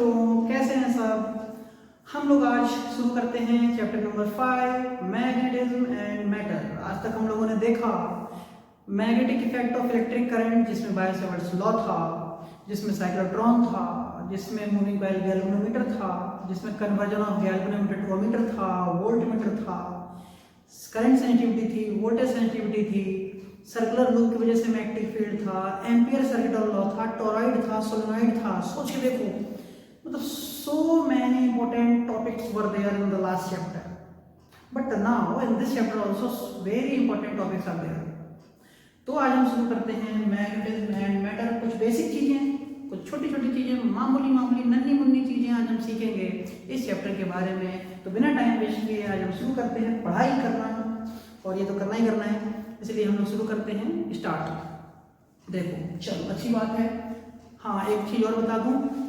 बच्चों, कैसे हैं सब। हम लोग आज शुरू करते हैं chapter number 5 magnetism and matter. आज तक हम लोगों ने देखा magnetic effect of electric current, जिसमें बायो-सैवर्ट्स लॉ था, जिसमें साइक्लोट्रॉन था, जिसमें मूविंग कॉइल गैल्वेनोमीटर था, जिसमें conversion of galvanometer to ammeter था, वोल्टमीटर था, करंट सेंसिटिविटी थी, वोल्टेज सेंसिटिविटी थी, सर्कुलर लूप की वजह से मैग्नेटिक फील्ड था, एम्पियर सर्किट लॉ था, टोरॉइड था, सोलेनॉइड था। सोच के देखो, मतलब so many important topics were there in the last chapter, but now in this chapter also very important topics are there. तो आज हम शुरू करते हैं मैग्नेटिज्म एंड मैटर। कुछ बेसिक चीजें, कुछ छोटी छोटी चीजें, मामूली मामूली नन्ही मुन्नी चीजें आज हम सीखेंगे इस चैप्टर के बारे में। तो बिना टाइम वेस्ट किए आज हम शुरू करते हैं। पढ़ाई करना और ये तो करना ही करना है, इसलिए हम लोग शुरू करते हैं स्टार्ट। देखो चलो अच्छी बात है। हाँ, एक चीज़ और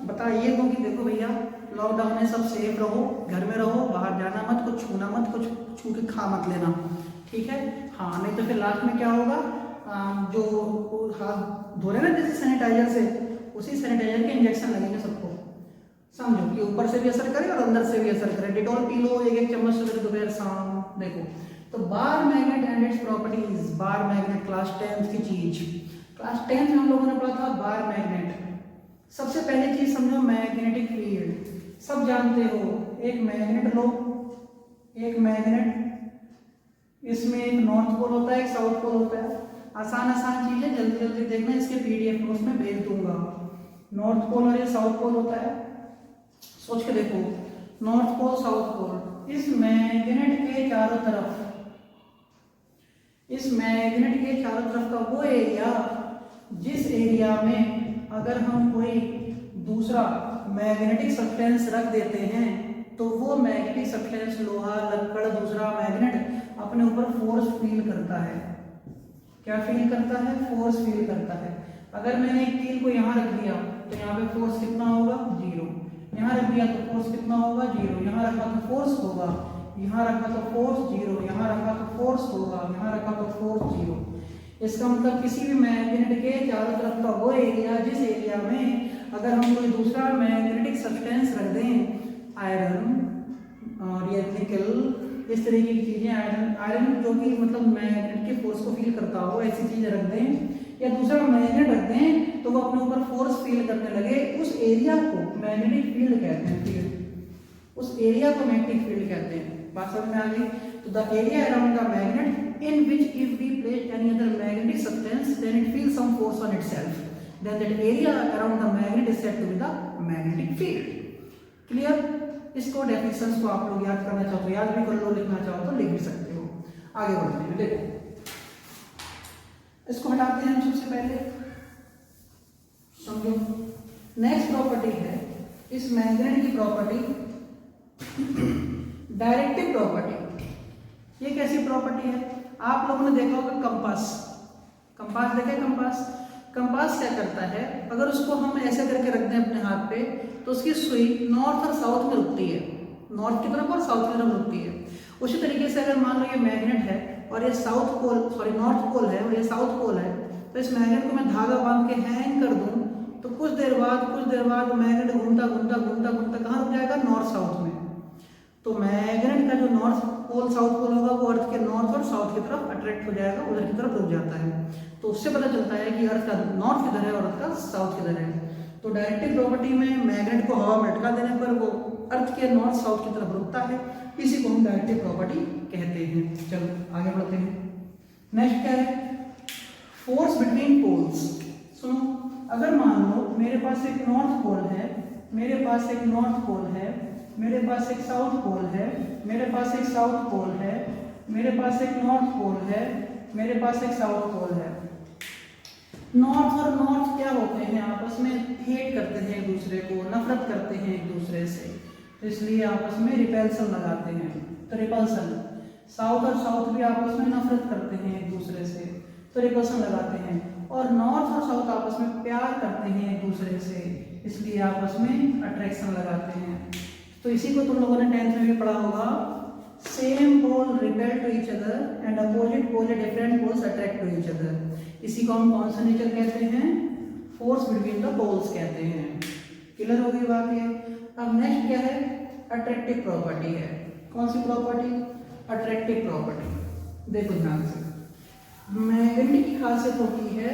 बता ये दूँ कि देखो भैया, लॉकडाउन में सब सेफ रहो, घर में रहो, बाहर जाना मत, कुछ छूना मत, कुछ छू के खा मत लेना, ठीक है। हाँ, नहीं तो फिर लास्ट में क्या होगा, जो हाथ धो रहे ना जैसे सैनिटाइजर से, उसी सैनिटाइजर के इंजेक्शन लगेंगे सबको। समझो कि ऊपर से भी असर करे और अंदर से भी असर करे। डिटॉल पी लो एक चम्मच सुबह दोपहर शाम। देखो तो bar magnet and its properties. Bar magnet class 10 की चीज, क्लास 10 में हम लोगों ने पढ़ा था बार मैग्नेट। सबसे पहली चीज समझो मैग्नेटिक फील्ड। सब जानते हो, एक मैग्नेट लो, एक मैग्नेट, इसमें एक नॉर्थ पोल होता है, एक साउथ पोल होता है। आसान आसान चीजें जल्दी जल्दी देखना, इसके पीडीएफ नोट्स में भेज दूंगा। नॉर्थ पोल और ये साउथ पोल होता है। सोच के देखो, नॉर्थ पोल साउथ पोल, इस मैग्नेट के चारों तरफ, इस मैग्नेट के चारों तरफ का वो एरिया जिस एरिया में अगर हम कोई दूसरा मैग्नेटिक सब्सटेंस रख देते हैं तो वो मैग्नेटिक सब्सटेंस, लोहा, लक्कड़, दूसरा मैग्नेट अपने ऊपर फोर्स फील करता है। क्या फील करता है? फोर्स फील करता है। अगर मैंने एक कील को यहाँ रख दिया तो यहाँ पे फोर्स कितना होगा? 0। यहाँ रख दिया तो फोर्स कितना होगा? 0। यहाँ रखा तो फोर्स होगा, यहाँ रखा तो फोर्स 0, यहाँ रखा तो फोर्स होगा, यहाँ रखा तो फोर्स 0। इसका मतलब किसी भी मैग्नेट के चारों तरफ का वो एरिया जिस एरिया में अगर हम कोई दूसरा मैग्नेटिक सब्सटेंस रख दें, आयरन और ये निकल, इस तरीके की चीजें, आयरन जो कि मतलब मैग्नेट के फोर्स को फील करता हो, ऐसी चीजें रख दें या दूसरा मैग्नेट रख दें तो वो अपने ऊपर फोर्स फील करने लगे, उस एरिया को मैग्नेटिक फील्ड कहते हैं। फील्ड, उस एरिया को मैग्नेटिक फील्ड कहते हैं। बात समझ में आ गई? तो the area around the magnet in which if we place any other magnetic substance then it feels some force on itself, then that area around the magnet is said to be the magnetic field. Clear? इसको definitions को आप लोग याद करना चाहो तो याद भी कर लो, लिखना चाहो तो लिख भी सकते हो। आगे बढ़ते हैं। देखो इसको हटाते हैं हम सबसे पहले, समझो। नेक्स्ट प्रॉपर्टी है इस मैग्नेट की प्रॉपर्टी, डायरेक्टिव प्रॉपर्टी। ये कैसी प्रॉपर्टी है? आप लोगों ने देखा होगा कंपास। कंपास देखे? कंपास क्या करता है, अगर उसको हम ऐसे करके रख दें अपने हाथ पे तो उसकी सुई नॉर्थ और साउथ में रुकती है, नॉर्थ की तरफ और साउथ की तरफ रुकती है। उसी तरीके से अगर मान लो ये मैग्नेट है और ये south pole, sorry north pole है और ये साउथ पोल है, तो इस मैग्नेट को मैं धागा बांध के हैंग कर दूं तो कुछ देर बाद मैग्नेट घूमता कहाँ रुक जाएगा? नॉर्थ साउथ में। तो मैग्नेट का जो नॉर्थ पोल साउथ पोल होगा वो अर्थ के नॉर्थ और साउथ की तरफ अट्रैक्ट हो जाएगा, उधर की तरफ रुक जाता है। तो उससे पता चलता है कि अर्थ का नॉर्थ किधर है और अर्थ का साउथ किधर है। तो डायरेक्टिव प्रॉपर्टी में मैग्नेट को हवा में अटका देने पर वो अर्थ के नॉर्थ साउथ की तरफ रुकता है, इसी को हम डायरेक्टिव प्रॉपर्टी कहते हैं। चलो आगे बढ़ते हैं। नेक्स्ट क्या है? Force between poles. सुनो, अगर मान लो मेरे पास एक नॉर्थ पोल है, मेरे पास एक नॉर्थ पोल है, मेरे पास एक साउथ पोल है, मेरे पास एक साउथ पोल है, मेरे पास एक नॉर्थ पोल है, मेरे पास एक साउथ पोल है। नॉर्थ और नॉर्थ क्या होते हैं? आपस में हेट करते हैं एक दूसरे को, नफरत करते हैं एक दूसरे से, तो इसलिए आपस में रिपल्सन लगाते हैं। तो रिपल्सन। साउथ और साउथ भी आपस में नफरत करते हैं एक दूसरे से, तो रिपल्सन लगाते हैं। और नॉर्थ और साउथ आपस में प्यार करते हैं एक दूसरे से, इसलिए आपस में अट्रैक्शन लगाते हैं। तो इसी को तुम लोगों ने 10th में भी पढ़ा होगा, same pole repel to each other and opposite pole different poles attract to each other. इसी को हम कौन सा नेचर कहते हैं? फोर्स बिटवीन द पोल्स कहते हैं। क्लियर हो गई बात? ये अट्रैक्टिव प्रॉपर्टी है। कौन सी प्रॉपर्टी? Attractive property. देखो ध्यान से, मैग्नेट की खासियत होती है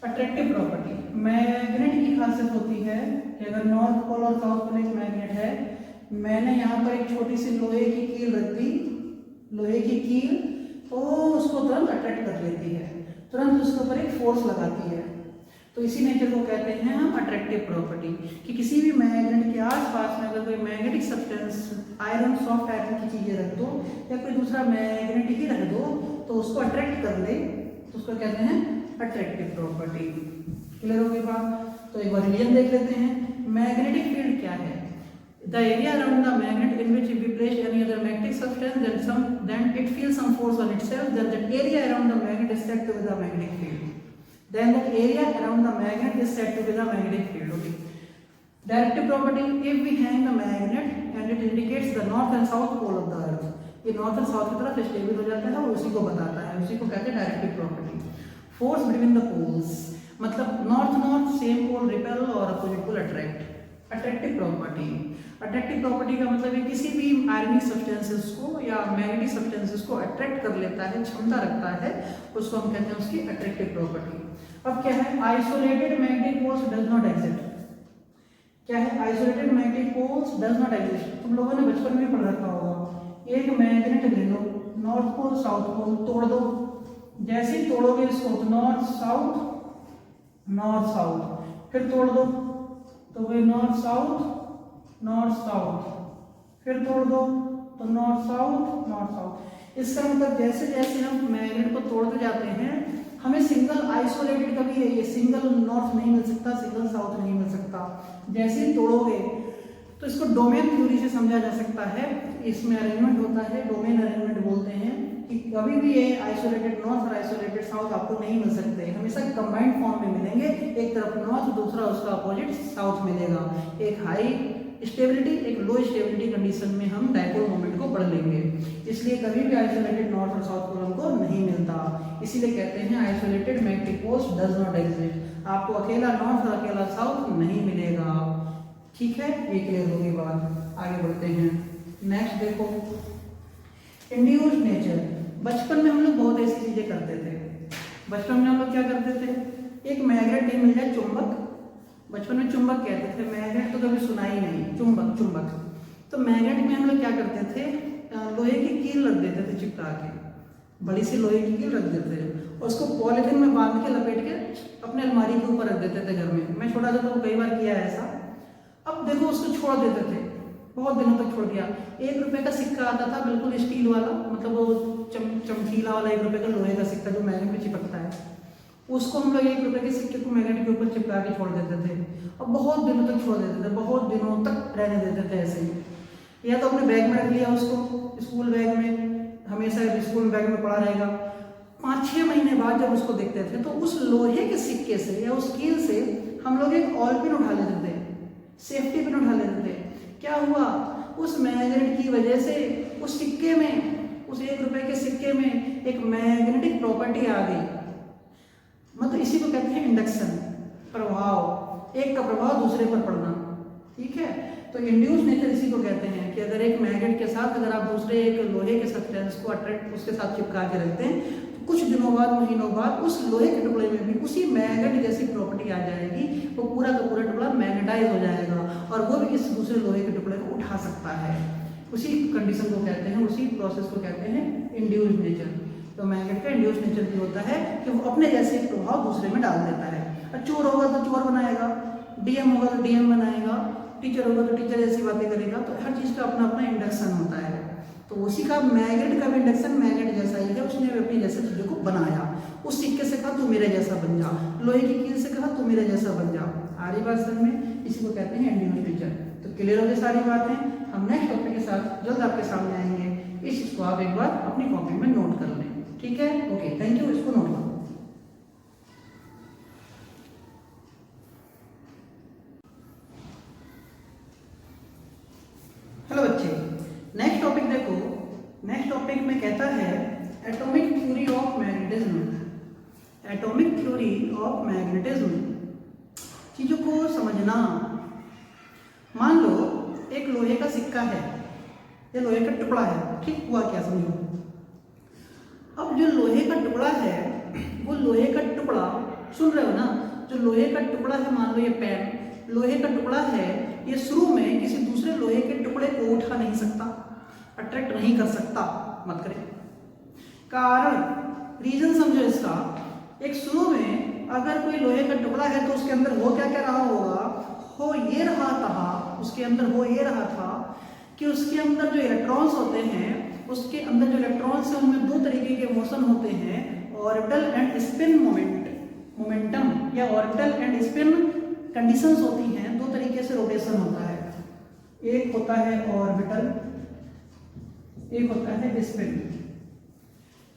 अट्रैक्टिव प्रॉपर्टी। मैग्नेट की खासियत होती है कि अगर नॉर्थ पोल और साउथ पोल एक मैग्नेट है, मैंने यहाँ पर एक छोटी सी लोहे की कील रख दी, लोहे की कील, तो उसको तुरंत अट्रैक्ट कर लेती है, तुरंत उसके ऊपर एक फोर्स लगाती है। तो इसी नेचर को कहते हैं हम अट्रैक्टिव प्रॉपर्टी, कि किसी भी मैग्नेट के आसपास में अगर कोई magnetic substance, iron, soft iron की चीजें रख दो या कोई दूसरा मैग्नेट ही रख दो तो उसको अट्रैक्ट कर ले, तो उसको कहते हैं अट्रैक्टिव प्रॉपर्टी। क्लियर हो गई बात? तो एक बार रिलेशन देख लेते हैं। मैग्नेटिक फील्ड क्या है? The area around the magnet in which if we place any other magnetic substance, then it feels some force on itself. Then that area around the magnet is said to be the magnetic field. Then that area around the magnet is said to be the magnetic field. Okay. Directive property: if we hang the magnet and it indicates the north and south pole of the earth, ये north and south की तरफ stable हो जाता है और उसी को बताता है, उसी को कहते हैं directive property. Force between the poles, मतलब नॉर्थ सेम पोल रिपेल और opposite pole attract. Attractive property, attractive property का मतलब है किसी भी आयरनिक सब्सटेंसेस को या मैग्नेटिक सब्सटेंसेस को अट्रैक्ट कर लेता है, क्षमता रखता है, उसको हम कहते हैं उसकी अट्रैक्टिव प्रॉपर्टी। अब क्या है? Isolated magnetic poles does not exist. क्या है? Isolated magnetic poles does not exist. तुम लोगों ने बचपन में पढ़ रखा होगा, एक मैग्नेट ले लो, नॉर्थ पोल साउथ पोल तोड़ दो, जैसे ही तोड़ोगे इसको तो नॉर्थ साउथ, फिर तोड़ दो तो वही नॉर्थ साउथ, फिर तोड़ दो तो नॉर्थ साउथ। इसका मतलब जैसे जैसे हम मैग्नेट को तोड़ते जाते हैं, हमें सिंगल आइसोलेटेड कभी ये सिंगल नॉर्थ नहीं मिल सकता, सिंगल साउथ नहीं मिल सकता। जैसे ही तोड़ोगे तो इसको डोमेन थ्योरी से समझा जा सकता है। इसमें अरेंजमेंट होता है, डोमेन अरेंजमेंट बोलते हैं, कि कभी भी ये आइसोलेटेड नॉर्थ और आइसोलेटेड साउथ आपको नहीं मिल सकते, हमेशा कंबाइंड फॉर्म में मिलेंगे। एक तरफ नॉर्थ, दूसरा उसका अपोजिट साउथ मिलेगा। एक हाई स्टेबिलिटी, एक लो स्टेबिलिटी कंडीशन में हम डायपोल मोमेंट को पढ़ लेंगे। इसलिए कभी भी आइसोलेटेड नॉर्थ और साउथ पोल हमको नहीं मिलता, इसीलिए कहते हैं isolated magnetic poles does not exist. आपको अकेला नॉर्थ और अकेला साउथ नहीं मिलेगा। ठीक है, ये क्लियर होगी बात। आगे बढ़ते हैं। नेक्स्ट देखो, इंड्यूस्ड नेचर। बचपन में हम लोग बहुत ऐसी चीजें करते थे। बचपन में हम लोग क्या करते थे? एक मैग्नेट नहीं मिल जाए, चुंबक, बचपन में चुंबक कहते थे, मैग्नेट तो कभी सुना ही नहीं, चुंबक। तो मैग्नेट में हम लोग क्या करते थे? लोहे की कील रख देते थे चिपका के, बड़ी सी लोहे की कील रख देते थे, उसको पॉलिथीन में बांध के लपेट के अपने अलमारी के ऊपर रख देते थे घर में। मैं छोटा था तो कई बार किया है ऐसा। अब देखो उसको छोड़ देते थे, बहुत दिनों तक छोड़ दिया। 1 रुपए का सिक्का आता था, बिल्कुल स्टील वाला, मतलब वो चमकीला वाला 1 रुपए का लोहे का सिक्का जो मैग्नेट में चिपकता है, उसको हम लोग 1 रुपए के सिक्के को मैग्नेट के ऊपर चिपका के छोड़ देते थे और बहुत दिनों तक छोड़ देते थे, बहुत दिनों तक रहने देते थे ऐसे ही। या तो अपने बैग में रख लिया उसको, स्कूल बैग में, हमेशा स्कूल बैग में पड़ा रहेगा। 5-6 महीने बाद जब उसको देखते थे तो उस लोहे के सिक्के से या उस कील से हम लोग एक ऑयल पिन उठा लेते थे, सेफ्टी पिन उठा लेते थे। क्या हुआ? उस मैग्नेट की वजह से उस सिक्के में, उस 1 रुपए के सिक्के में एक मैग्नेटिक प्रॉपर्टी आ गई। मतलब इसी को कहते हैं इंडक्शन, प्रभाव, एक का प्रभाव दूसरे पर पड़ना। ठीक है, तो इंड्यूस नेचर इसी को कहते हैं कि अगर एक मैग्नेट के साथ अगर आप दूसरे एक लोहे के सब्सटेंस को अट्रैक्ट उसके साथ चिपका के रखते हैं, तो कुछ दिनों बाद, महीनों बाद उस लोहे के टुकड़े में भी उसी मैग्नेट जैसी प्रॉपर्टी आ जाएगी, वो पूरा का पूरा टुकड़ा मैग्नेटाइज हो जाएगा और वो भी इस दूसरे लोहे के टुकड़े को उठा सकता है। उसी कंडीशन को कहते हैं, उसी प्रोसेस को कहते हैं इंड्यूस्ड नेचर। तो मैग्नेट का इंड्यूस्ड नेचर भी होता है कि वो अपने जैसे प्रभाव दूसरे में डाल देता है। और चोर होगा तो चोर बनाएगा, डीएम होगा तो डीएम बनाएगा, टीचर होगा तो टीचर जैसी बातें करेगा। तो हर चीज़ का अपना अपना इंडक्शन होता है। तो उसी का मैग्नेट का भी इंडक्शन मैग्नेट जैसा ही है, उसने भी अपनी जैसे चीज़ों को बनाया। उस सिक्के से कहा तू मेरे जैसा बन जा, लोहे की कील से कहा तू मेरे जैसा बन जा। आ रही बात समझ में? इसी को कहते हैं इंड्यूस्ड नेचर। तो क्लियर हो गई सारी बातें। हम नेक्स्ट टॉपिक के साथ जल्द आपके सामने आएंगे। इस चीज़ को आप एक बार अपनी कॉपी में नोट कर लें। ठीक है, ओके, थैंक यू। इसको नोट करो। हेलो बच्चे, नेक्स्ट टॉपिक देखो। नेक्स्ट टॉपिक में कहता है atomic theory of magnetism. Atomic theory of magnetism, चीजों को समझना। मान लो एक लोहे का सिक्का है, ये लोहे का टुकड़ा है, ठीक हुआ क्या समझो। अब जो लोहे का टुकड़ा है वो लोहे का टुकड़ा, सुन रहे हो ना, जो लोहे का टुकड़ा है, मान लो ये पेन लोहे का टुकड़ा है, ये शुरू में किसी दूसरे लोहे के टुकड़े को उठा नहीं सकता, अट्रैक्ट नहीं कर सकता, मत करे। कारण रीजन समझो इसका, एक शुरू में अगर कोई लोहे का टुकड़ा है तो उसके अंदर हो क्या क्या रहा होगा, हो ये रहा था, उसके अंदर हो ये रहा था कि उसके अंदर जो इलेक्ट्रॉन्स होते हैं, उसके अंदर जो इलेक्ट्रॉन्स हैं उनमें दो तरीके के मोशन होते हैं, ऑर्बिटल एंड स्पिन मोमेंटम या ऑर्बिटल एंड स्पिन कंडीशंस होती हैं, दो तरीके से रोटेशन होता है, एक होता है ऑर्बिटल, एक होता है स्पिन।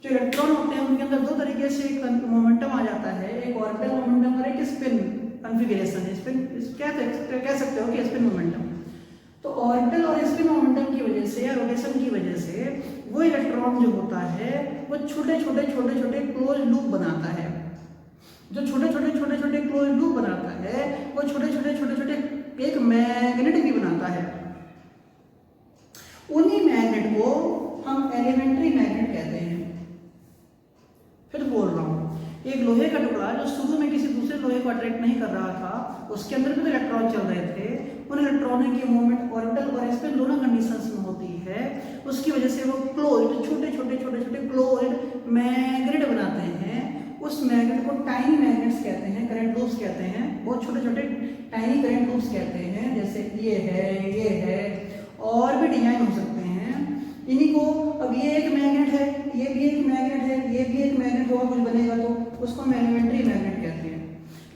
जो इलेक्ट्रॉन होते हैं उनके अंदर दो तरीके से मोमेंटम आ जाता है, एक ऑर्बिटल मोमेंटम और एक स्पिन कॉन्फ़िगरेशन। स्पिन क्या कह सकते हो कि स्पिन मोमेंटम। तो ऑर्बिटल और स्पिन मोमेंटम की वजह से या रोटेशन की वजह से वो इलेक्ट्रॉन जो होता है वो छोटे छोटे क्लोज लूप बनाता है। जो छोटे छोटे क्लोज लूप बनाता है वो छोटे छोटे एक मैग्नेट भी बनाता है। उन्हीं मैग्नेट को हम एलिमेंट्री मैग्नेट कहते हैं। फिर बोल रहा हूँ, एक लोहे का टुकड़ा जो शुरू में किसी दूसरे लोहे को अट्रैक्ट नहीं कर रहा था, उसके अंदर भी तो इलेक्ट्रॉन चल रहे थे, उन इलेक्ट्रॉनों की मूवमेंट ऑर्बिटल और स्पिन दोनों कंडीशंस में होती है, उसकी वजह से वो क्लोज्ड छोटे छोटे क्लोज्ड मैग्नेट बनाते हैं। उस मैग्नेट को टाइनी मैग्नेट्स कहते हैं, करंट लूप्स कहते हैं, बहुत छोटे छोटे टाइनी करंट लूप्स कहते हैं। जैसे ये है और भी डिजाइन हो सकते हैं इन्हीं को। अब ये एक मैग्नेट है, ये भी एक मैग्नेट है, ये भी एक मैग्नेट होगा, कुछ बनेगा तो उसको हम एलिमेंट्री मैग्नेट कहते हैं।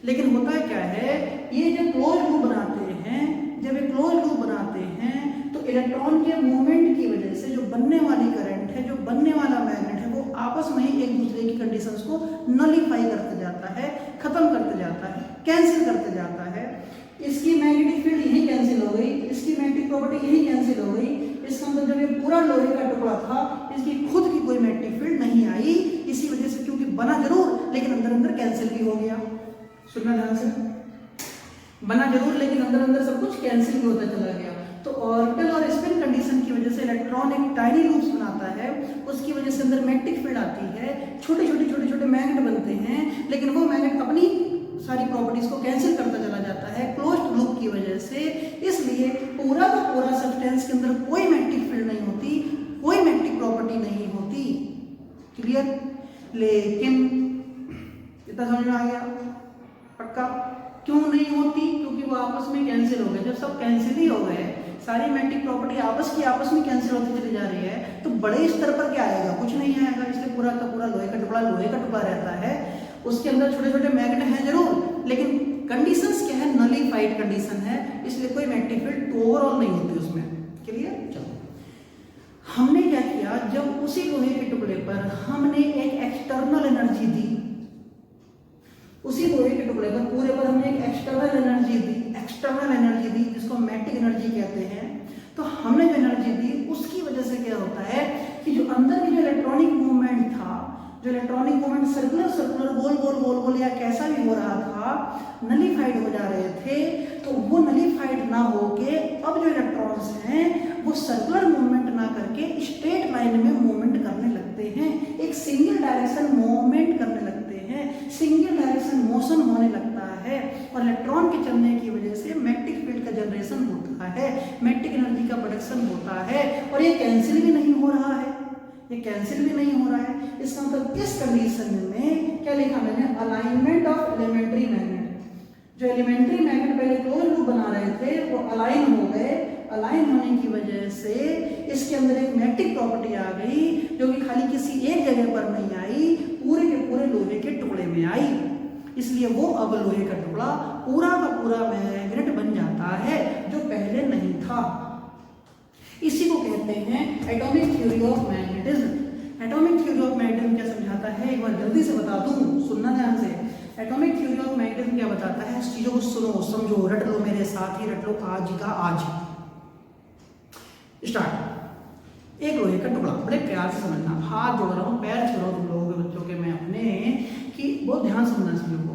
लेकिन होता क्या है, ये जब क्लोज लूप बनाते हैं, जब ये क्लोज लूप बनाते हैं तो इलेक्ट्रॉन के मूवमेंट की वजह से जो बनने वाली करंट है, जो बनने वाला मैग्नेट है, वो आपस में ही एक दूसरे की कंडीशंस को नलीफाई करते जाता है, खत्म करते जाता है, कैंसिल करते जाता है। इसकी मैग्नेटिक फील्ड यही कैंसिल हो गई, इसकी मैग्नेटिक प्रॉपर्टी यही कैंसिल हो गई। इसका मतलब जब ये पूरा लोहे का टुकड़ा था, इसकी खुद की कोई मैग्नेटिक फील्ड नहीं आई, इसी वजह से, क्योंकि बना जरूर लेकिन अंदर अंदर कैंसिल भी हो गया। सुनना ध्यान से, बना जरूर लेकिन अंदर अंदर सब कुछ कैंसिल भी होता चला गया। तो ऑर्बिटल और स्पिन कंडीशन की वजह से इलेक्ट्रॉन एक टाइनी लूप्स बनाता है, उसकी वजह से अंदर मैग्नेटिक फील्ड आती है, छोटे छोटे मैग्नेट बनते हैं, लेकिन वो मैग्नेट अपनी सारी प्रॉपर्टीज को कैंसिल करता चला जाता है क्लोज्ड लूप की वजह से। इसलिए पूरा का पूरा सब्सटेंस के अंदर कोई मैग्नेटिक फील्ड नहीं होती, कोई मैग्नेटिक प्रॉपर्टी नहीं होती। क्लियर? लेकिन इतना समझ में आ गया? पक्का? क्यों नहीं होती? क्योंकि वो आपस में कैंसिल हो गए। जब सब कैंसिल ही हो गए, सारी मैग्नेटिक प्रॉपर्टी आपस में कैंसिल होती चली जा रही है, तो बड़े स्तर पर क्या आएगा? कुछ नहीं आएगा। इसलिए पूरा का पूरा लोहे का टुकड़ा रहता है, उसके अंदर छोटे छोटे मैग्नेट हैं जरूर, लेकिन कंडीशंस क्या है? नलीफाइड कंडीशन है, इसलिए कोई मैग्नेटिक फील्ड ओवरऑल नहीं होती उसमें। क्लियर? चलो, हमने क्या किया, जब उसी लोहे के टुकड़े पर हमने एक एक्सटर्नल एनर्जी दी, उसी लोहे के टुकड़े पर पूरे पर हमने एक एक्सटर्नल एनर्जी दी जिसको मैग्नेटिक एनर्जी कहते हैं। तो हमने जो एनर्जी दी उसकी वजह से क्या होता है कि जो अंदर की जो इलेक्ट्रॉनिक मूवमेंट था, जो इलेक्ट्रॉनिक मूवमेंट सर्कुलर गोल या कैसा भी हो रहा था, नलीफाइड हो जा रहे थे। तो वो नलीफाइड ना होके अब जो इलेक्ट्रॉन्स हैं वो सर्कुलर मूवमेंट ना करके स्ट्रेट लाइन में मूवमेंट करने लगते हैं, एक सिंगल डायरेक्शन मूवमेंट करने लगते हैं, सिंगल डायरेक्शन मोशन होने लगता है। और इलेक्ट्रॉन के चलने की वजह से मैग्नेटिक फील्ड का जनरेशन होता है, मैग्नेटिक एनर्जी का प्रोडक्शन होता है, और ये कैंसिल भी नहीं हो रहा है, ये कैंसिल भी नहीं हो रहा है। इसका मतलब इस कंडीशन में क्या लिखा मैंने? Alignment of elementary magnet. जो एलिमेंट्री मैग्नेट पहले क्लोज लूप बना रहे थे वो अलाइन हो गए। अलाइन होने की वजह से इसके अंदर एक मैग्नेटिक प्रॉपर्टी आ गई जो कि खाली किसी एक जगह पर नहीं आई, पूरे के पूरे लोहे के टुकड़े में आई। इसलिए वो अब लोहे का टुकड़ा पूरा का पूरा मैग्नेट बन जाता है, जो पहले नहीं था। इसी को कहते हैं atomic theory of magnetism. Atomic theory of magnetism क्या समझाता है, एक बार जल्दी से बता दूं, सुनना ध्यान से। एटॉमिक थ्योरी ऑफ मैग्नेटिज्म क्या बताता है? इस चीजों को सुनो, समझो, रट लो, मेरे साथ ही रट लो आज का आज। स्टार्ट। एक लोहे का टुकड़ा, बड़े प्यार से समझना, हाथ जोड़ रहा हूँ, पैर छोड़ो तुम लोगों के बच्चों के मैं अपने, कि बहुत ध्यान समझना चीजों को।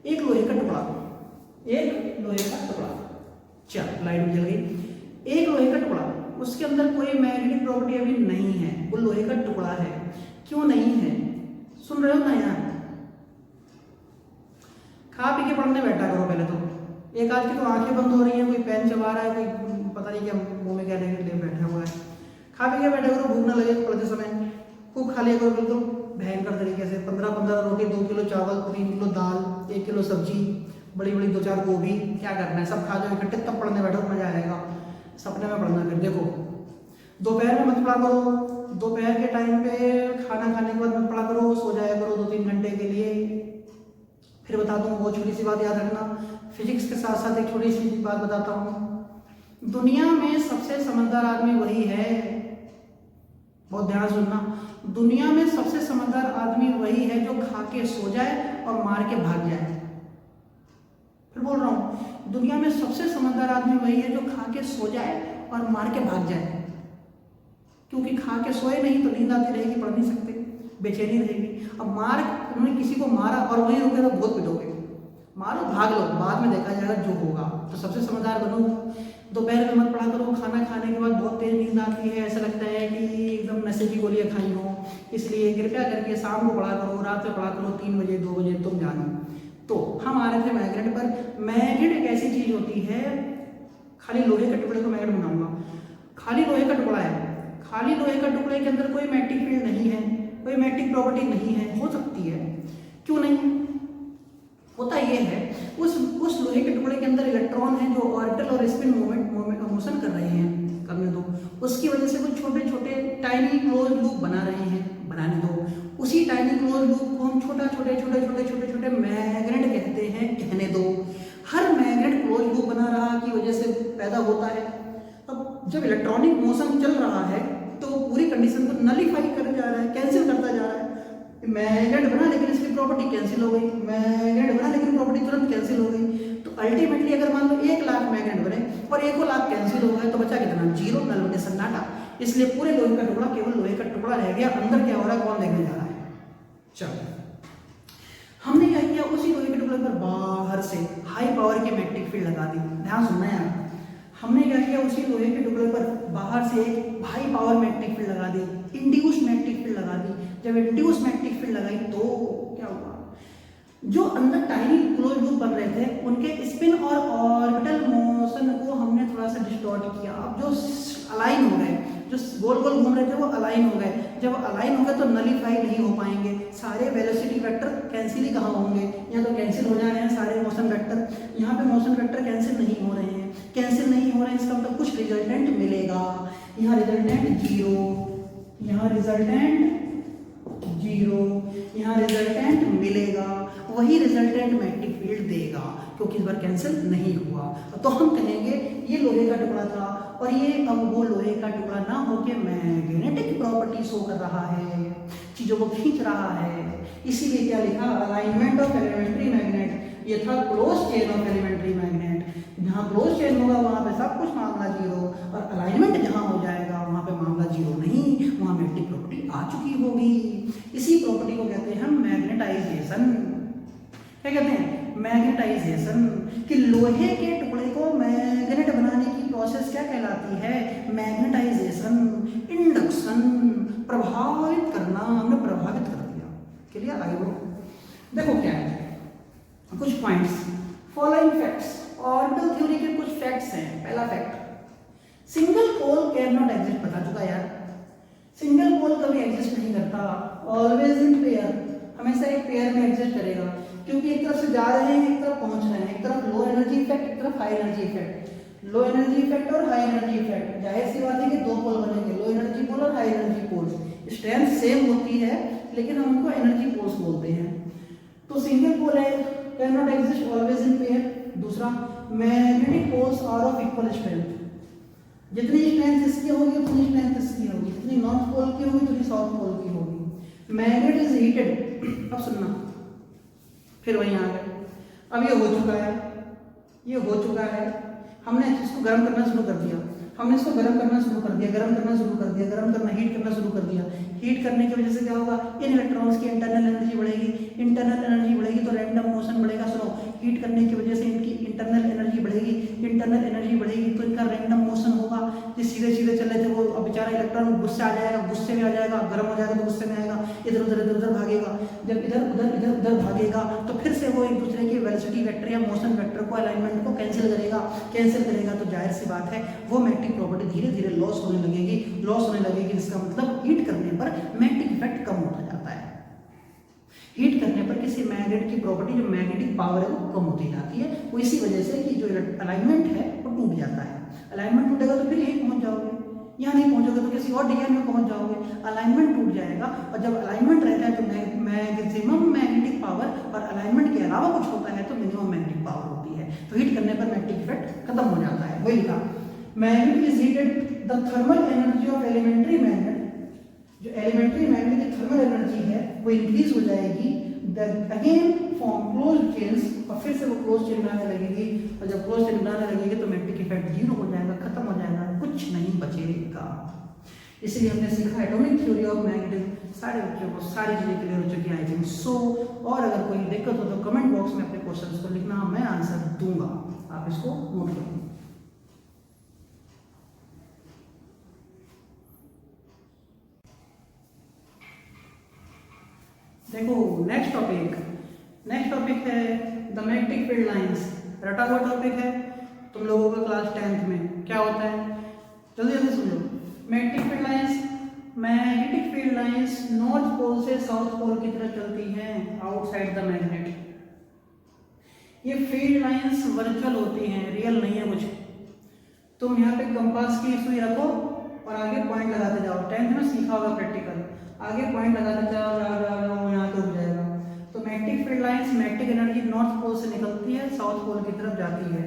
एक लोहे का टुकड़ा, एक लोहे का टुकड़ा, चल लाइट जल गई। एक लोहे का टुकड़ा, उसके अंदर कोई मैग्नेटिक प्रॉपर्टी अभी नहीं है, वो लोहे का टुकड़ा है। क्यों नहीं है? सुन रहे हो ना यार? खा पी के पढ़ने बैठा करो पहले तो। एक आज की तो आंखें बंद हो रही हैं, कोई पेन चबा रहा है, कोई पता नहीं क्या मुंह में क्या लेके लिए बैठा हुआ है। खा पी के बैठा करो, भूख ना लगे पढ़ते समय, खूब खा लिया करो बिल्कुल भयंकर तरीके से। 15-15 रोटी, 2 किलो चावल, 3 किलो दाल, 1 किलो सब्जी, बड़ी बड़ी 2-4 गोभी, क्या करना है सब खा जाओ इकट्ठे, तब पढ़ने बैठो, मजा आएगा। सपने में पढ़ना। फिर देखो दोपहर में मत पढ़ा करो, दोपहर के टाइम पे खाना खाने के बाद मत पढ़ा करो, सो जाया करो 2-3 घंटे के लिए। फिर बता दूँ बहुत छोटी सी बात याद रखना, फिजिक्स के साथ साथ एक छोटी सी बात बताता हूँ। दुनिया में सबसे समझदार आदमी वही है, बहुत ध्यान सुनना, दुनिया में सबसे समझदार आदमी वही है जो खा के सो जाए और मार के भाग जाए। फिर बोल रहा हूँ, दुनिया में सबसे समझदार आदमी वही है जो खा के सो जाए और मार के भाग जाए। क्योंकि खा के सोए नहीं तो नींद आती रहेगी, पढ़ नहीं सकते, बेचैनी रहेगी। अब मार उन्होंने किसी को मारा और वहीं रुके तो बहुत पिटोगे। मारो भाग लो, बाद में देखा जाएगा जो होगा। तो सबसे समझदार बनो, दोपहर में मत पढ़ा करो, खाना खाने के बाद बहुत तेज नींद आती है, ऐसा लगता है कि एकदम नशे की गोलियां खाई हो, इसलिए कृपया करके शाम को पढ़ा करो, रात में पढ़ा करो, 3 बजे 2 बजे तुम जानो। तो हम आ रहे थे मैग्नेट पर। मैग्नेट एक ऐसी चीज होती है, खाली लोहे के टुकड़े को मैग्नेट बनाऊंगा, खाली लोहे का टुकड़ा है, खाली लोहे का टुकड़े के अंदर कोई मैग्नेटिक फील्ड नहीं है, कोई मैग्नेटिक प्रॉपर्टी नहीं है। हो सकती है, क्यों नहीं? होता ये है, उस लोहे के टुकड़े के अंदर इलेक्ट्रॉन है जो ऑर्बिटल और स्पिन मोशन कर रहे हैं, करने दो। उसकी वजह से कुछ छोटे छोटे टाइनी क्लोज लूप बना रहे हैं, बनाने दो। उसी टाइनी क्लोज लूप को हम छोटे छोटे मैग्नेट कहते हैं, कहने दो। हर मैग्नेट क्लोज लूप बना रहा की वजह से पैदा होता है। अब जब इलेक्ट्रॉनिक मोशन चल रहा है तो पूरी कंडीशन को नलीफाई कर जा रहा है, कैंसिल करता जा रहा है। मैग्नेट बना लेकिन इसकी प्रॉपर्टी कैंसिल हो गई, मैग्नेट बना लेकिन प्रॉपर्टी तुरंत कैंसिल हो गई। तो अल्टीमेटली अगर मान लो 1 लाख मैग्नेट बने और 1 लाख कैंसिल हो गए तो बचा कितना? 0, नल बटे सन्नाटा। इसलिए पूरे लोहे का टुकड़ा केवल लोहे का टुकड़ा रह गया, अंदर क्या हो रहा है कौन देखने जा रहा है? चलो हमने क्या किया, उसी लोहे के टुकड़े पर बाहर से हाई पावर की मैग्नेटिक फील्ड लगा दी। ध्यान सुनना यार, हमने क्या किया, उसी लोहे के टुकड़े पर बाहर से एक हाई पावर मैग्नेटिक फील्ड लगा दी, इंड्यूस मैग्नेटिक फील्ड लगा दी। जब इंड्यूस मैग्नेटिक फील्ड लगाई तो क्या हुआ, जो अंदर टाइनी क्लोज लूप बन रहे थे उनके स्पिन और ऑर्बिटल मोशन को हमने थोड़ा सा डिस्टॉर्ट किया। अब जो अलाइन हो गए, जो गोल गोल घूम रहे थे वो अलाइन हो गए। जब अलाइन हो गए तो नलीफाई नहीं हो पाएंगे, सारे वेलोसिटी वेक्टर कैंसिल ही कहाँ होंगे? यहाँ तो कैंसिल हो जा रहे हैं सारे मोशन वेक्टर, यहाँ पे मोशन वेक्टर कैंसिल नहीं हो रहे हैं, कैंसिल नहीं हो रहे हैं, इसका मतलब कुछ रिजल्टेंट मिलेगा। यहाँ रिजल्टेंट 0, यहाँ रिजल्टेंट 0, यहाँ रिजल्टेंट मिलेगा, वही रिजल्टेंट मैग्नेटिक फील्ड देगा क्योंकि इस बार कैंसिल नहीं हुआ। तो हम कहेंगे ये लोहे का टुकड़ा था और ये अब वो लोहे का टुकड़ा ना होके मैग्नेटिक प्रॉपर्टी शो कर रहा है, चीजों को खींच रहा है। इसीलिए क्या लिखा, अलाइनमेंट ऑफ एलिमेंट्री मैग्नेट। ये था close chain of elementary magnet. जहाँ क्लोज चेन होगा वहाँ पे सब कुछ मामला 0 और अलाइनमेंट जहाँ हो जाएगा वहाँ पे मामला 0 नहीं, वहाँ मैग्नेटिक प्रॉपर्टी आ चुकी होगी। इसी प्रॉपर्टी को कहते हैं हम मैग्नेटाइजेशन। क्या कहते हैं? मैग्नेटाइजेशन। कि लोहे के टुकड़े को मैग्नेट बनाने की प्रोसेस क्या कहलाती है? मैग्नेटाइजेशन। इंडक्शन, प्रभावित करना, हमने प्रभावित कर दिया। क्लियर? आगे बढ़ो, देखो क्या है कुछ points, following facts. Orbital theory के कुछ फैक्ट्स हैं। पहला fact, single pole can not exist. बता चुका यार, सिंगल पोल कभी एग्जिस्ट नहीं करता, ऑलवेज इन पेयर, हमेशा एक पेयर में एग्जिस्ट करेगा। क्योंकि एक तरफ से जा रहे हैं, एक तरफ पहुंच रहे हैं, एक तरफ लो एनर्जी इफेक्ट, एक तरफ high energy effect. Low energy effect और हाई एनर्जी इफेक्ट, जाहिर सी बात है कि 2 पोल बनेंगे, लो एनर्जी पोल और हाई एनर्जी पोल। स्ट्रेंथ सेम होती है लेकिन हम उनको एनर्जी पोल्स बोलते हैं। तो सिंगल पोल है, can not exist, always in pair. दूसरा, magnetic poles are of equal strength. जितनी स्ट्रेंथ इसकी होगी उतनी स्ट्रेंथ इसकी होगी, जितनी नॉर्थ पोल की होगी उतनी साउथ पोल की होगी। Magnet is heated. अब सुनना, फिर वहीं आ गए। अब ये हो चुका है, ये हो चुका है, हमने इसको गर्म करना शुरू कर दिया, हमने इसको गर्म करना शुरू कर दिया, गर्म करना शुरू कर दिया, गर्म करना, हीट करना शुरू कर दिया। हीट करने की वजह से क्या होगा, इन इलेक्ट्रॉन्स की इंटरनल एनर्जी बढ़ेगी, इंटरनल एनर्जी बढ़ेगी तो रैंडम मोशन बढ़ेगा। सुनो, हीट करने की वजह से इनकी इंटरनल एनर्जी बढ़ेगी, इंटरनल एनर्जी बढ़ेगी तो इनका रैंडम मोशन होगा। जिस सीधे सीधे चल रहे थे वो अब बेचारा इलेक्ट्रॉन गुस्से आ जाएगा, गुस्से में आ जाएगा, गर्म हो जाएगा तो गुस्से में आएगा, इधर उधर भागेगा। जब इधर उधर भागेगा तो फिर से वो एक दूसरे के वेलोसिटी वेक्टर या मोशन वेक्टर को, अलाइनमेंट को कैंसिल करेगा। तो जाहिर सी बात है वो मैग्नेटिक प्रॉपर्टी धीरे धीरे लॉस होने लगेगी, जिसका मतलब हीट करने पर मैग्नेटिक इफेक्ट कम होता जाता है। हीट करने पर किसी मैग्नेट की प्रॉपर्टी, जो मैग्नेटिक पावर है वो कम होती जाती है। वो इसी वजह से कि जो अलाइनमेंट है वो टूट जाता है। अलाइनमेंट टूटेगा तो फिर यहीं पहुंच जाओगे, यहाँ नहीं पहुंचोगे तो किसी और डिग्री में पहुंच जाओगे। अलाइनमेंट टूट जाएगा, और जब अलाइनमेंट रहता है तो मैक्सिमम मैग्नेटिक पावर, और अलाइनमेंट के अलावा कुछ होता है तो मिनिमम मैग्नेटिक पावर होती है। तो हीट करने पर मैग्नेटिक इफेक्ट खत्म हो जाता है। वही लिखा, magnet is heated, the thermal energy of elementary magnet, जो एलिमेंट्री मैग्नेट की थर्मल एनर्जी है वो इंक्रीज हो जाएगी, अगेन फॉर्म क्लोज चेन्स, और फिर से वो क्लोज चेन बनाने लगेगी, और जब क्लोज चेन बनाने लगेगी तो मैग्नेटिक इफेक्ट जीरो हो जाएगा, खत्म हो जाएगा, कुछ नहीं बचेगा। इसलिए हमने सीखा एटॉमिक थ्योरी ऑफ मैग्नेटिज्म। सारे बच्चों को सारी चीजें क्लियर हो चुकी है आई थिंक सो। और अगर कोई दिक्कत हो तो कमेंट बॉक्स में अपने क्वेश्चंस को लिखना, मैं आंसर दूंगा, आप इसको नोट करें। देखो नेक्स्ट टॉपिक है द मैग्नेटिक फील्ड लाइंस। रटा हुआ टॉपिक है तुम लोगों का क्लास 10th में। क्या होता है जल्दी जल्दी समझो। Magnetic field lines north pole से साउथ पोल की तरफ चलती हैं आउटसाइड द मैग्नेट। ये फील्ड लाइंस वर्चुअल होती हैं, रियल नहीं है कुछ। तुम यहाँ पे कंपास की सुई रखो और आगे पॉइंट लगाते जाओ। 10th में सीखा होगा प्रैक्टिकल, आगे पॉइंट लगाते जाओ यहाँ पे उग जाएगा। तो magnetic field lines, magnetic energy north pole से निकलती है, साउथ पोल की तरफ जाती है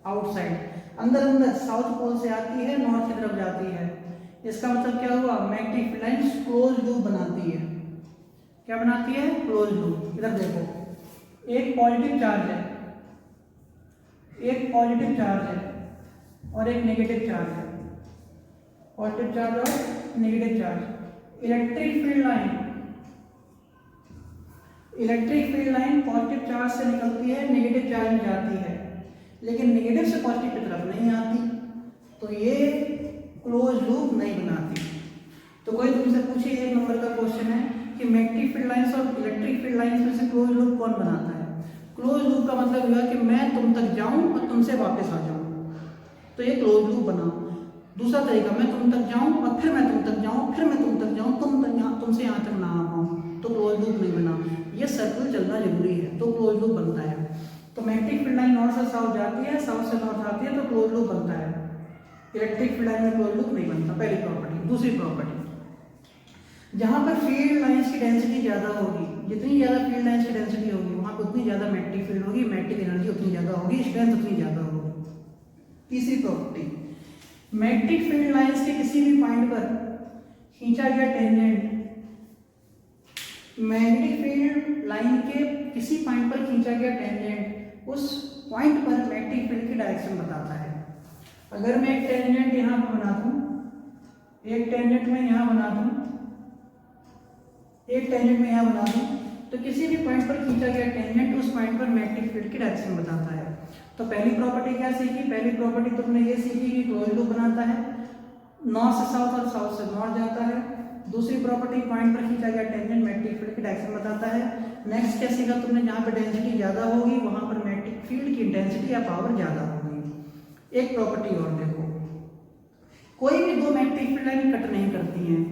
आउटसाइड। अंदर साउथ पोल से आती है, नॉर्थ की तरफ जाती है। इसका मतलब क्या हुआ, magnetic field lines close loop बनाती है। क्या बनाती है, क्लोज लूप। इधर देखो, एक पॉजिटिव चार्ज है और एक नेगेटिव चार्ज है, पॉजिटिव चार्ज और negative charge. Electric field line positive charge से निकलती है, नेगेटिव चार्ज में जाती है, लेकिन नेगेटिव से पॉजिटिव की तरफ नहीं आती, तो ये क्लोज लूप नहीं बनाती। तो कोई तुमसे पूछे, 1 नंबर का क्वेश्चन है कि मैग्नेटिक फील्ड लाइंस और इलेक्ट्रिक फील्ड लाइंस में से क्लोज लूप कौन बनाता है। क्लोज लूप का मतलब हुआ कि मैं तुम तक जाऊं और तुमसे वापस आ जाऊं, तो ये क्लोज लूप बना। दूसरा तरीका, मैं तुम तक जाऊं और फिर मैं तुम तक जाऊं, फिर मैं तुम तक जाऊं, तुमसे यहाँ तक ना आ पाऊं, तो क्लोज लूप नहीं बना। ये सर्कल चलना जरूरी है तो क्लोज लूप बनता है। तो मैग्नेटिक फील्ड लाइन नॉर्थ से साउथ जाती है, साउथ से नॉर्थ आती है, तो क्लोज लूप बनता है। इलेक्ट्रिक फील्ड लाइन में क्लोज लूप नहीं बनता, पहली प्रॉपर्टी। दूसरी प्रॉपर्टी, जहां पर फील्ड लाइंस की डेंसिटी ज्यादा होगी, जितनी ज्यादा फील्ड लाइंस की डेंसिटी होगी वहां पर उतनी ज्यादा मैग्नेटिक फील्ड होगी, मैग्नेटिक एनर्जी उतनी ज्यादा होगी, स्ट्रेंथ उतनी ज्यादा होगी। तीसरी प्रॉपर्टी, मैग्नेटिक फील्ड लाइंस के किसी भी पॉइंट पर खींचा गया टेंजेंट, मैग्नेटिक फील्ड लाइन के किसी पॉइंट पर खींचा गया टेंजेंट उस पॉइंट पर मैग्नेटिक फील्ड की डायरेक्शन बताता है। अगर मैं एक टेंजेंट यहाँ पर बना दूं, एक टेंजेंट में यहाँ बना दूं, तो किसी भी पॉइंट पर खींचा गया टेंजेंट उस पॉइंट पर मैग्नेटिक फील्ड की डायरेक्शन बताता है। तो पहली प्रॉपर्टी क्या सीखी, पहली प्रॉपर्टी तुमने ये सीखी कि क्लोज लूप बनाता है, नॉर्थ से साउथ और साउथ से नॉर्थ जाता है। दूसरी प्रॉपर्टी, पॉइंट पर खींचा गया टेंजेंट मैग्नेटिक फील्ड की डायरेक्शन बताता है। नेक्स्ट क्या सीखा तुमने, जहाँ पर डेंसिटी ज्यादा होगी वहां पर मैग्नेटिक फील्ड की इंटेंसिटी या पावर ज्यादा होगी। एक प्रॉपर्टी और देखो, कोई भी 2 मैग्नेटिक फील्ड लाइन कट नहीं करती हैं।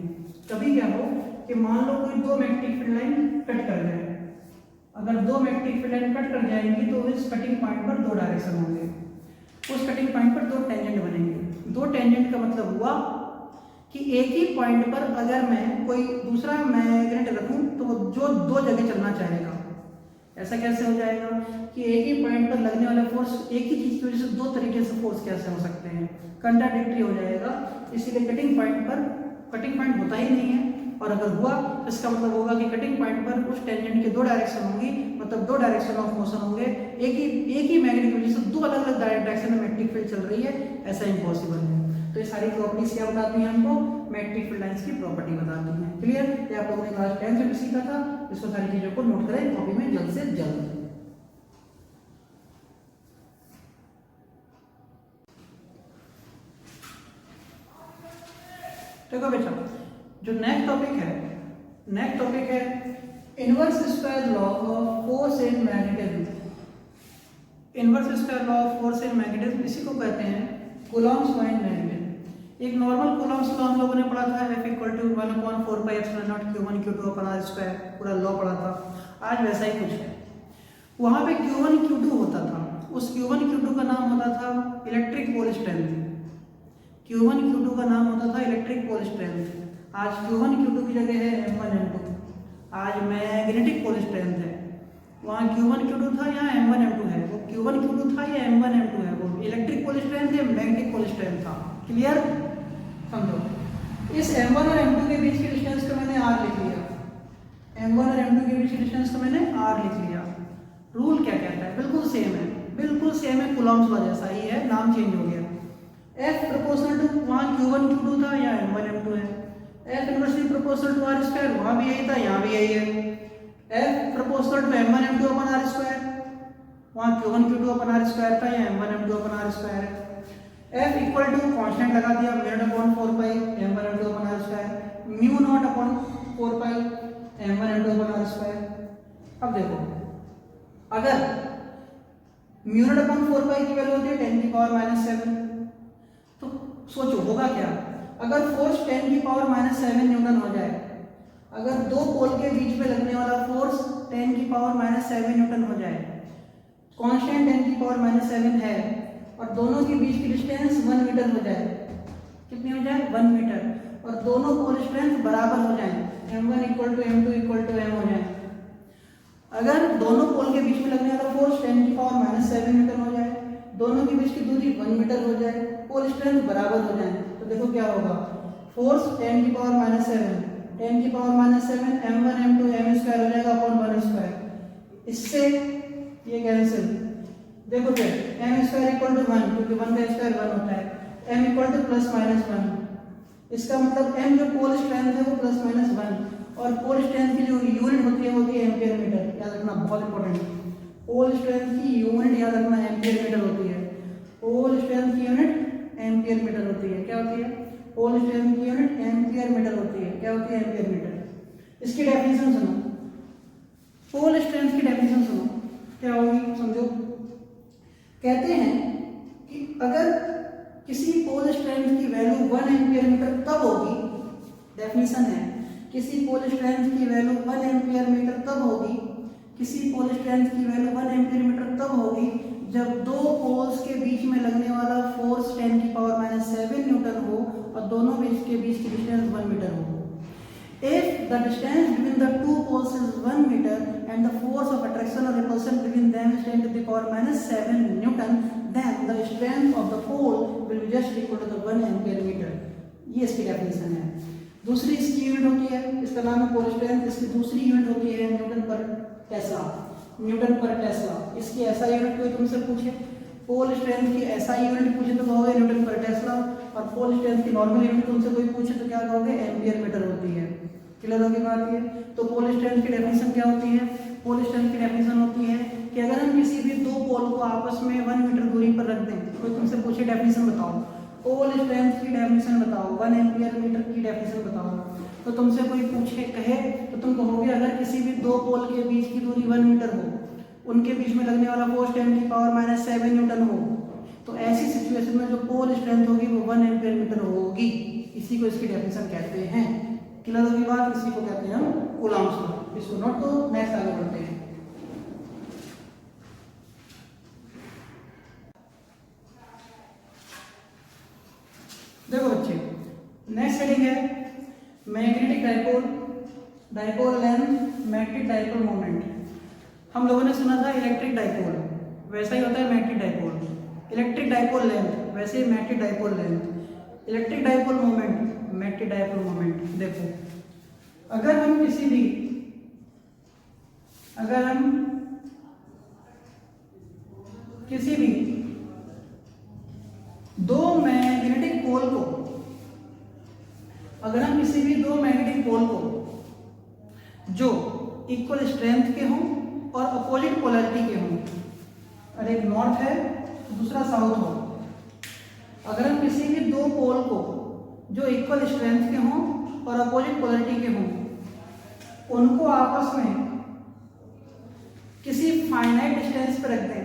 कभी क्या हो कि मान लो कोई 2 मैग्नेटिक फील्ड लाइन कट कर जाए, अगर 2 मैग्नेटिक फील्ड लाइन कट कर जाएंगी तो इस कटिंग पॉइंट पर 2 डायरेक्शन होंगे, उस कटिंग पॉइंट पर 2 टेंजेंट बनेंगे। 2 टेंजेंट का मतलब हुआ कि एक ही पॉइंट पर अगर मैं कोई दूसरा मैग्नेट रखूं तो वो जो 2 जगह चलना चाहेगा। ऐसा कैसे हो जाएगा कि एक ही पॉइंट पर लगने वाला फोर्स एक ही चीज की वजह से 2 तरीके से फोर्स कैसे हो सकते हैं, कंट्राडिक्टरी हो जाएगा। इसीलिए कटिंग पॉइंट होता ही नहीं है, और अगर हुआ तो इसका मतलब होगा कि कटिंग पॉइंट पर उस टेंजेंट की 2 डायरेक्शन होंगी, मतलब 2 डायरेक्शन ऑफ मोशन होंगे। एक ही मैग्नेटिक वजह से 2 अलग अलग डायरेक्शन में मैग्नेटिक फील्ड चल रही है, ऐसा इम्पॉसिबल है। तो ये सारी प्रॉपर्टीज क्या बताती हैं हमको, मैग्नेटिक फील्ड लाइंस की प्रॉपर्टी बताती हैं। क्लियर, ये आप लोगों ने क्लास 10 में सीखा था। इसको सारी चीजों को नोट करें कॉपी में जल्द से जल्द। देखो बेटा, जो नेक्स्ट टॉपिक है inverse square law of force and magnetism. Inverse square law of force and magnetism इसी को कहते हैं कूलॉम्स लॉ इन मैग्नेटिज्म। एक नॉर्मल कूलॉम्स लॉ हम लोगों ने पढ़ा था, F = 1/4πε0 Q1 Q2 अपन R², पूरा लॉ पढ़ा था। आज वैसा ही कुछ है। वहाँ पे Q1 Q2 होता था, उस Q1 Q2 का नाम होता था electric pole strength. Q1 Q2 का नाम होता था इलेक्ट्रिक पोल स्ट्रेंथ। आज Q1 Q2 की जगह है M1 M2। आज मैग्नेटिक पोल स्ट्रेंथ है। वहाँ Q1 Q2 था, यहाँ M1 M2 है। वो Q1 Q2 था या M1 M2 है, वो इलेक्ट्रिक पोल स्ट्रेंथ या मैग्नेटिक पोल स्ट्रेंथ था। क्लियर? समझो, इस M1 और M2 के बीच की डिस्टेंस को मैंने R लिख लिया। M1 और M2 के बीच की डिस्टेंस को मैंने R लिख लिया। रूल क्या कहता है? बिल्कुल सेम है, कूलॉम्स लॉ जैसा ही है, नाम चेंज हो गया। F प्रोपोर्शनल टू, वहाँ Q1 Q2 था, या M1 M2 है। F inversely proportional to R², वहाँ भी यही था, यहाँ भी यही है। F proportional to M1 M2 upon R², वहाँ Q1 Q2 अपन R² था, या M1 M2 अपन R² है। F इक्वल टू कांस्टेंट लगा दिया, μ0/4π M1 M2 अपन R², μ0/4π M1 M2 अपन R²। अब देखो, अगर μ0/4π की वैल्यू होती है 10⁻⁷, तो सोचो होगा क्या अगर फोर्स 10⁻⁷ न्यूटन हो जाए। अगर दो पोल के बीच में लगने वाला फोर्स 10⁻⁷ न्यूटन हो जाए, कांस्टेंट 10⁻⁷ है, और दोनों के बीच की डिस्टेंस 1 मीटर हो जाए। कितनी हो जाए? 1 मीटर। और दोनों पोल स्ट्रेंथ बराबर हो जाए, M1 = M2 = M हो जाए। अगर दोनों पोल के बीच में लगने वाला फोर्स 10⁻⁷ न्यूटन हो जाए, दोनों के बीच की दूरी 1 मीटर हो जाए, पोल स्ट्रेंथ बराबर हो जाए, तो देखो क्या होगा। फोर्स 10⁻⁷ M1 M2 M² हो जाएगा अपॉन 1²। इससे ये कैंसिल। देखो फिर M² = 1, क्योंकि 1 का स्क्वायर 1 होता है। M = ±1, इसका मतलब M जो पोल स्ट्रेंथ है वो ±1, और पोल स्ट्रेंथ की जो यूनिट होती है वो होती है एम्पियर मीटर। याद रखना, बहुत इंपॉर्टेंट। पोल स्ट्रेंथ की यूनिट याद रखना एम्पियर मीटर होती है। पोल स्ट्रेंथ की यूनिट एम्पियर मीटर होती है। क्या होती है? पोल स्ट्रेंथ की यूनिट एम्पियर मीटर होती है। क्या होती है? Ampere metre. इसकी डेफिनेशन सुनो, पोल स्ट्रेंथ की डेफिनेशन सुनो, क्या होगी समझो। कहते हैं कि अगर किसी पोल स्ट्रेंथ की वैल्यू 1 एम्पियर मीटर तब होगी, डेफिनेशन है, किसी पोल स्ट्रेंथ की वैल्यू 1 एम्पियर मीटर तब होगी, किसी पोल स्ट्रेंथ की वैल्यू 1 एम्पियर मीटर तब होगी जब दो पोल्स के बीच में लगने वाला फोर्स 10⁻⁷ न्यूटन हो और दोनों बीच के बीच की डिस्टेंस 1 मीटर हो। If the distance between the two poles is 1 meter and the force of attraction or repulsion between them is 10⁻⁷ Newton, then the strength of the pole will be just equal to the 1 ampere meter. ये इसकी definition है। दूसरी इसकी unit होती है, इसका नाम है पोल स्ट्रेंथ। इसकी दूसरी यूनिट होती है न्यूटन पर टेस्ला। इसकी ऐसा यूनिट कोई तुमसे पूछे, पोल स्ट्रेंथ की ऐसा यूनिट पूछे तो कहोगे न्यूटन पर टेस्ला, और पोल स्ट्रेंथ की नॉर्मल यूनिट तुमसे कोई पूछे तो क्या कहोगे? एम्पियर मीटर होती है। क्लियर होगी बात ये? तो पोल स्ट्रेंथ की डेफिनेशन क्या होती है? पोल स्ट्रेंथ की डेफिनेशन होती है कि अगर हम किसी भी दो पोल को आपस में 1 मीटर दूरी पर रख दें, कोई तुमसे पूछे डेफिनेशन बताओ, पोल स्ट्रेंथ की डेफिनेशन बताओ, 1 एम्पियर मीटर की डेफिनेशन बताओ, तो तुमसे कोई पूछे कहे तो तुम कहोगे अगर किसी भी दो पोल के बीच की दूरी 1 मीटर हो, उनके बीच में लगने वाला फोर्स 10⁻⁷ न्यूटन हो, तो ऐसी सिचुएशन में जो पोल स्ट्रेंथ होगी वो 1 एम्पियर मीटर होगी। इसी को इसकी डेफिनेशन कहते हैं। क्लियर होगी बात? इसी को कहते हैं हम कूलॉम्स लॉ। इसको नोट करो, नेक्स्ट आगे बढ़ते हैं। देखो बच्चे, नेक्स्ट हेडिंग है magnetic dipole, dipole length, magnetic dipole moment. हम लोगों ने सुना था इलेक्ट्रिक डाइपोल, वैसा ही होता है magnetic dipole. Electric dipole length, वैसे ही magnetic dipole length. Electric dipole moment, magnetic dipole moment. देखो, अगर हम किसी भी दो मैग्नेटिक पोल को, अगर हम किसी भी दो मैग्नेटिक पोल को जो इक्वल स्ट्रेंथ के हों और अपोजिट पोलैरिटी के हों, और एक नॉर्थ है दूसरा साउथ हो, अगर हम किसी भी दो पोल को जो इक्वल स्ट्रेंथ के हों और अपोजिट पोलैरिटी के हों, उनको आपस में किसी फाइनाइट डिस्टेंस पर रख दें,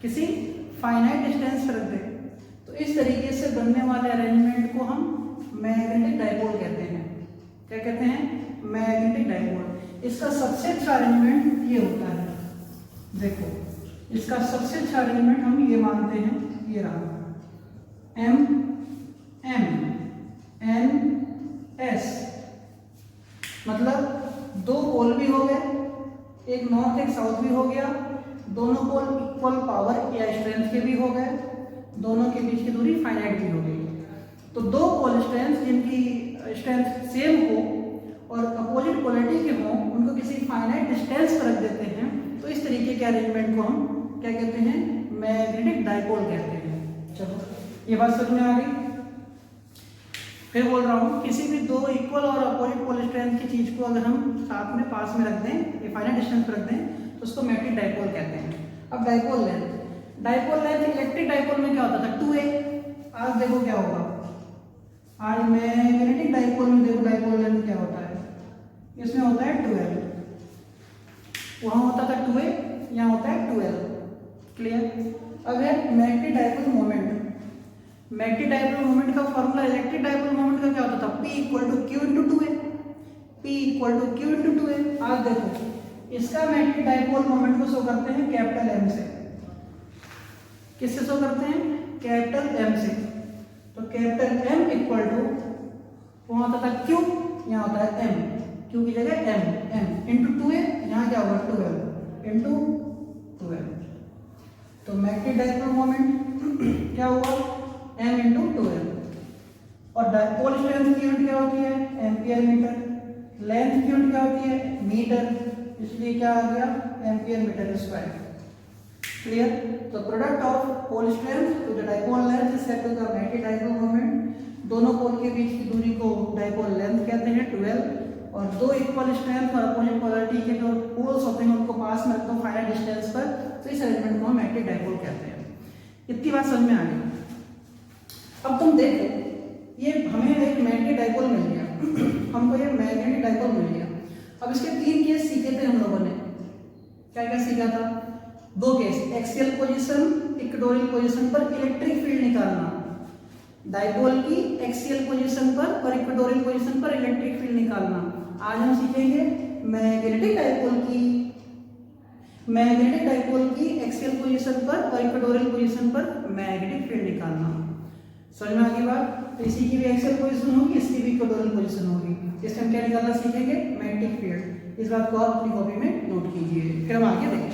किसी फाइनाइट डिस्टेंस पर रख दें, तो इस तरीके से बनने वाले अरेंजमेंट को हम मैग्नेटिक डाइपोल कहते हैं। क्या कहते हैं? Magnetic dipole. इसका सबसे अच्छा अरेंजमेंट ये होता है, देखो इसका सबसे अच्छा अरेंजमेंट हम ये मानते हैं, ये रहा M M N S, मतलब दो पोल भी हो गए, एक नॉर्थ एक साउथ भी हो गया, दोनों पोल इक्वल पावर या स्ट्रेंथ के भी हो गए, दोनों के बीच की दूरी फाइनाइट भी हो गई। तो दो पोल स्ट्रेंथ जिनकी स्ट्रेंथ सेम हो और अपोजिट पोलैरिटी के हों, उनको किसी फाइनाइट डिस्टेंस पर रख देते हैं, तो इस तरीके के अरेंजमेंट को हम क्या कहते हैं? मैग्नेटिक डाइपोल कहते हैं। चलो ये बात समझ में आ गई। फिर बोल रहा हूँ, किसी भी दो इक्वल और अपोजिट पोल स्ट्रेंथ की चीज को अगर हम साथ में पास में रख दें, फाइनाइट डिस्टेंस पर रख दें, तो उसको मैग्नेटिक डाइपोल कहते हैं। अब डाइपोल लेंथ इलेक्ट्रिक डाइपोल में क्या होता था? 2a। आज देखो क्या होगा, आज मैग्नेटिक डाइपोल में देखो डाइपोल लेंथ क्या होता है, इसमें होता है 12, वहां होता था 2a, यहाँ होता है 12। क्लियर? अब है magnetic dipole moment. Magnetic dipole moment का फॉर्मूला इलेक्ट्रिक डाइपोल मोमेंट का क्या होता था? P = Q × 2a। P = Q × 2a। आज देखो इसका मैग्नेटिक डाइपोल मोमेंट को शो करते हैं कैपिटल M से। किससे शो करते हैं? कैपिटल M से। तो कैपिटल M इक्वल टू, वहां होता था Q, यहाँ होता है M, Q की जगह M इंटू 2a, यहाँ क्या होगा? 12 इंटू 12। तो मैग्नेटिक डाइपोल मोमेंट क्या हुआ? M into 12। और डाइपोल स्ट्रेंथ की यूनिट क्या होती है? Ampere metre. लेंथ की यूनिट क्या होती है? मीटर, इसलिए क्या आ गया? Ampere metre square. क्लियर? तो product of pole strength to the dipole length is said to the magnetic dipole moment. दोनों पोल के बीच की दूरी को डाइपोल लेंथ कहते हैं 12, और दो इक्वल स्ट्रेंथ और अपोजिट पोलैरिटी के जो पोल्स होते हैं उनको पास में रखते हैं फाइनाइट डिस्टेंस पर, तो इस अरेंजमेंट को हम मैग्नेटिक डाइपोल कहते हैं। इतनी बात समझ में आ गई। अब तुम देखो, ये हमें एक मैग्नेटिक डाइपोल मिल गया, हमको ये मैग्नेटिक डाइपोल मिल गया। अब इसके 3 केस सीखे थे हम लोगों ने। क्या क्या सीखा था? 2 case, axial position, equatorial position पर इलेक्ट्रिक फील्ड निकालना। डाइपोल की एक्सियल पोजीशन पर और इक्वेटोरियल पोजीशन पर इलेक्ट्रिक फील्ड निकालना। आज हम सीखेंगे मैग्नेटिक डाइपोल की एक्सियल पोजीशन पर और इक्वेटोरियल पोजीशन पर मैग्नेटिक फील्ड निकालना। समझ में आ गई बात? तो इसी की भी एक्सियल पोजीशन होगी, इसकी भी इक्वेटोरियल पोजीशन होगी। इससे हम क्या निकालना सीखेंगे? Magnetic field. इस बात को आप अपनी कॉपी में नोट कीजिए, फिर हम आगे देखेंगे।